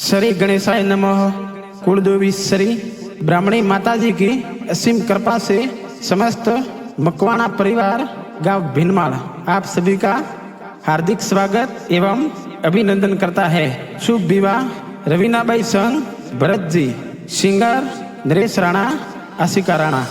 श्री गणेशाय नमः। कुलदेवी श्री ब्राह्मणी माताजी की असीम कृपा से समस्त मकवाना परिवार गांव भिनमाल आप सभी का हार्दिक स्वागत एवं अभिनंदन करता है। शुभ विवाह रवीनाबाई संग भरत जी, सिंगर नरेश राणा, आशिका राणा।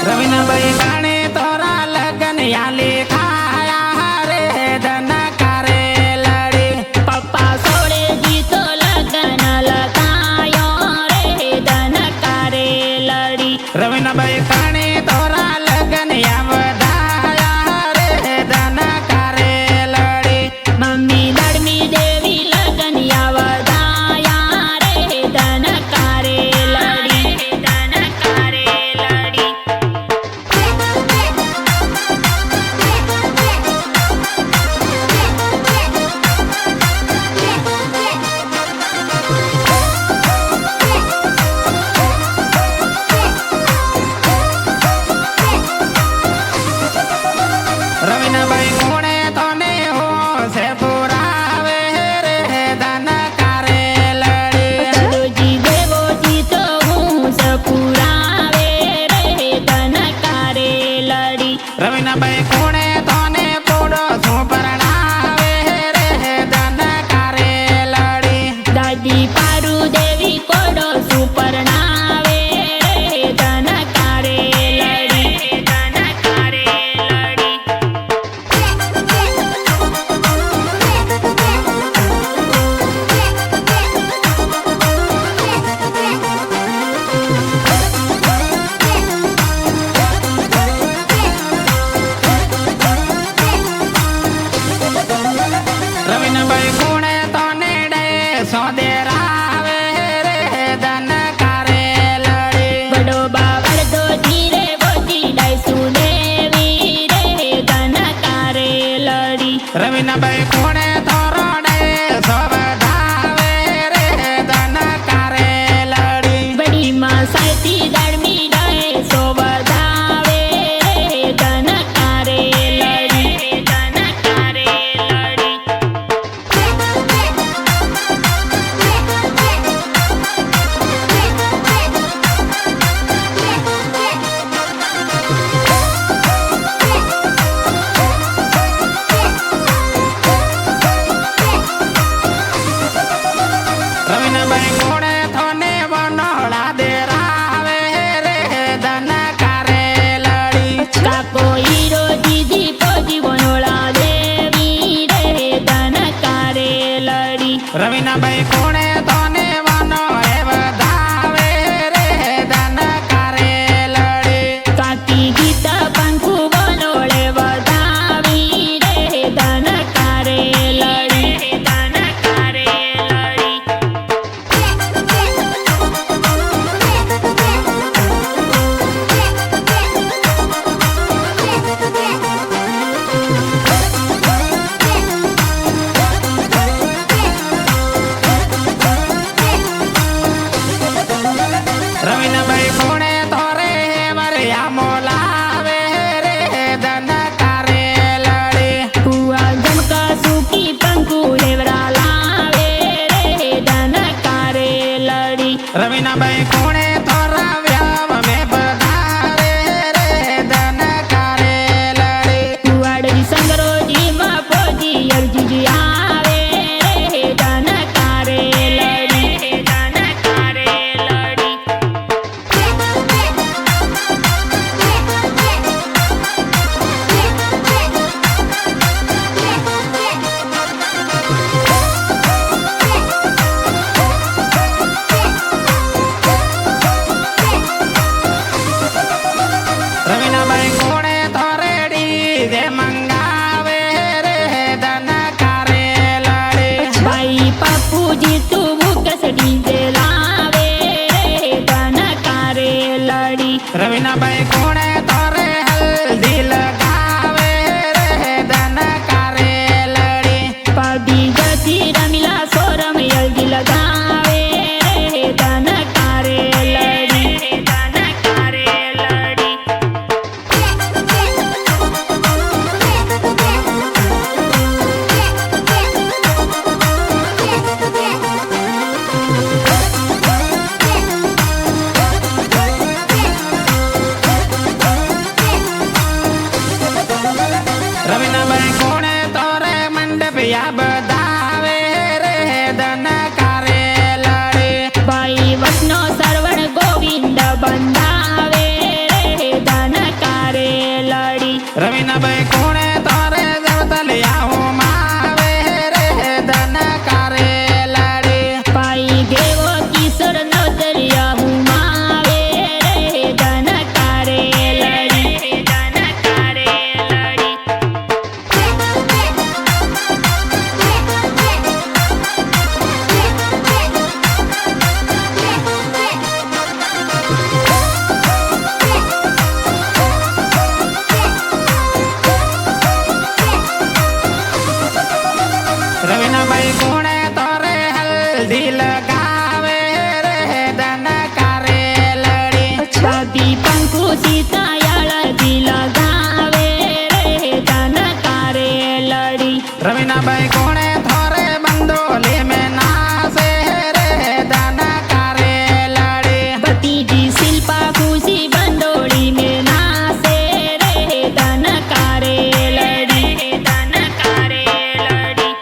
रवीनाबाई गाने तोरा लगन याले खाया रे धन करे लड़ी। पप्पा सोड़े जी तो लगन लगायो रे धन करे लड़ी। रवीनाबाई गाने तोरा लगन यावदाया रे धन करे लड़ी। मम्मी लड़मी देवी लगन यावदाया रे धन करे लड़ी। धन करे लड़ी। रवीनाबाई कोणे तोने हो से पुरावे रे धन करे लड़ी। सरोजी देवो जी तो हूँ सपुरावे रे धन करे लड़ी। रवीनाबाई कोणे तोने कोडो सो परणावे रे धन करे लड़ी। दादी पारू देवी कोडो सुपरणावे रे धन करे लड़ी। धन करे लड़ी। रवीनाबाई कोणे तोने डे सोदेरावे रे धन करे लड़ी। बड़ो बाबर दो धीरे बोजी डाइसु देवी रे धन करे लड़ी। रवीनाबाई कोणे तोरो डे सोबधावे रे धन करे लड़ी। बड़ी माँ साइती दड़मी डाए सो बधावे रे धन करे लड़ी। धन करे लड़ी। रवीनाबाई कोणे थोने बनोड़ा देरावे रे धन करे लड़ी। काको हीरो दीदी पोजी बनोड़ा देवी रे धन करे लड़ी। रवीनाबाई कोणे तोने बनोड़े बधावे रे धन करे लड़ी। काकी गीता पंखु बनोड़े बधावी रे धन करे लड़ी। धन करे लड़ी। रवीनाबाई कोणे तोरे मरिया मोलावे रे धन करे लड़ी। हुआ झमका सूकी पंखु लेवरा लावे रे धन करे लड़ी। रवीनाबाई कोणे तोरा व्याव में बधावे रे धन करे लड़ी। संगरोजी રવિના ભાઈ કોણે તોરે હલ્દી લગાવે રે ધન કારે લડી પાડી ગતી રમીલા સોરમ હલ્દી લગાવે રે ધન કારે લડી ધન કારે લડી રવિના ભાઈ કોણે તોરે મંડપિયા બધાવે રે ધન કારે લડી ભાઈ વસનો સરવણ ગોવિંદ બંધાવે રે ધન કારે લડી રવિના ભાઈ કોણે તોરે જવતલિયા હોમાવે રે ધન કારે લડી ભાઈ ગેવો કિશોર નવતરિયા હુમાવે રે ધન કારે લડી ધન કારે લડી રવિના ભાઈ કોણે તોરે હલ્દી લગાવે રે ધન કારે લડી છબી પંખુ સીતાયાળ દી લગાવે રે ધન કારે લડી રવિના ભાઈ કોણે થોરે બંદોલી में नाचे રે ધન કારે લડી ભતીજી શિલ્પા ખુશી બંદોળી में नाचे રે ધન કારે લડી ધન કારે લડી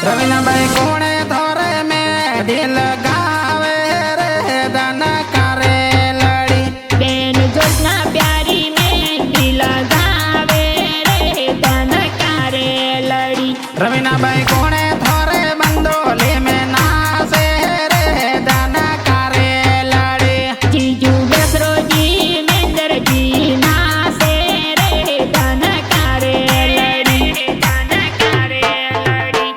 રવિના ભાઈ કોણે થોરે મેં લગાવે રે ધન કારે લડી બેન જોશના પ્યારી મહેંદી લગાવે રે ધન કારે લડી રવિના ભાઈ કોણે થોરે બંદોલી में नाचे રે ધન કારે લડી જીજુ બેસરોજી મેંદરજી નાસે રે ધન કારે લડી ધન કારે લડી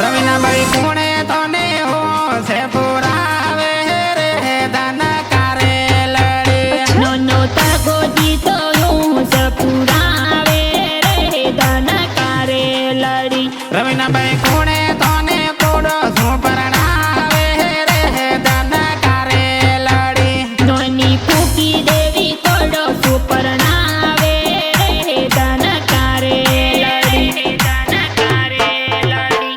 રવિના ભાઈ કોણે તને હો છે પુરાવે રે ધન કારે લડી નોનો તાગો જીતો હું સપુરાવે રે ધન કારે લડી રવિના ભાઈ કોણે તને કોડો શું પરણાવે રે ધન કારે લડી નોની ફૂકી દેવી કોડો સુપરણાવે રે ધન કારે લડી ધન કારે લડી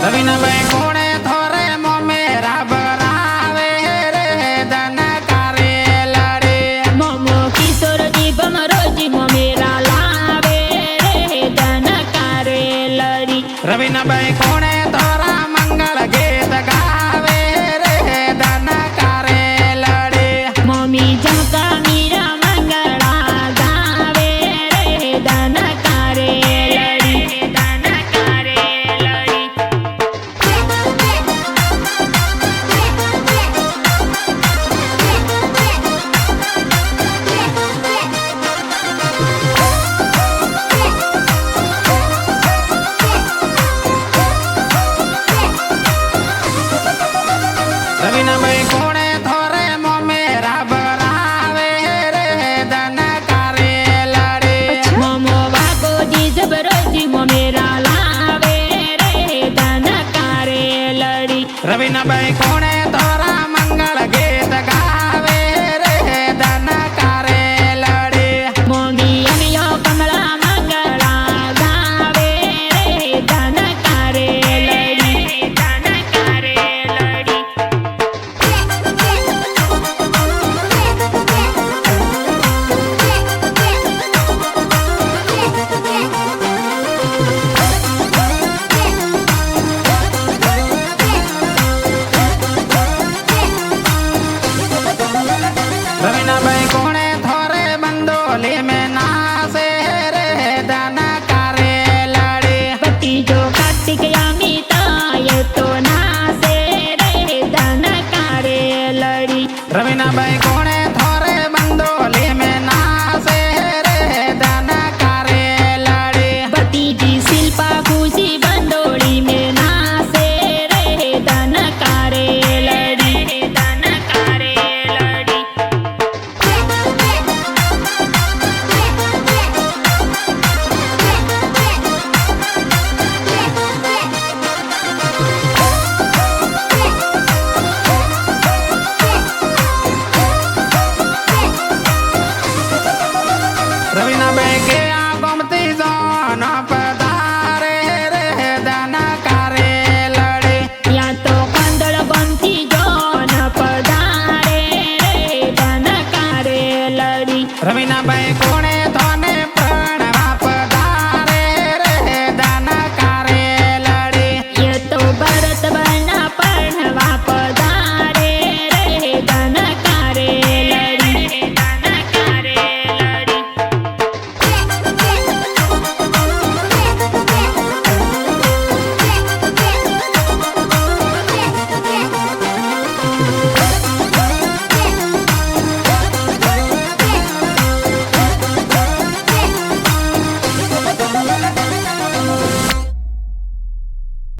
રવિના ભાઈ કોણે થોરે મોમેરા બરાવે રે ધન કારે લડી મોમો કિશોરજી ભમરોજી મોમેરા લાવે રે ધન કારે લડી રવિના ભાઈ કોણે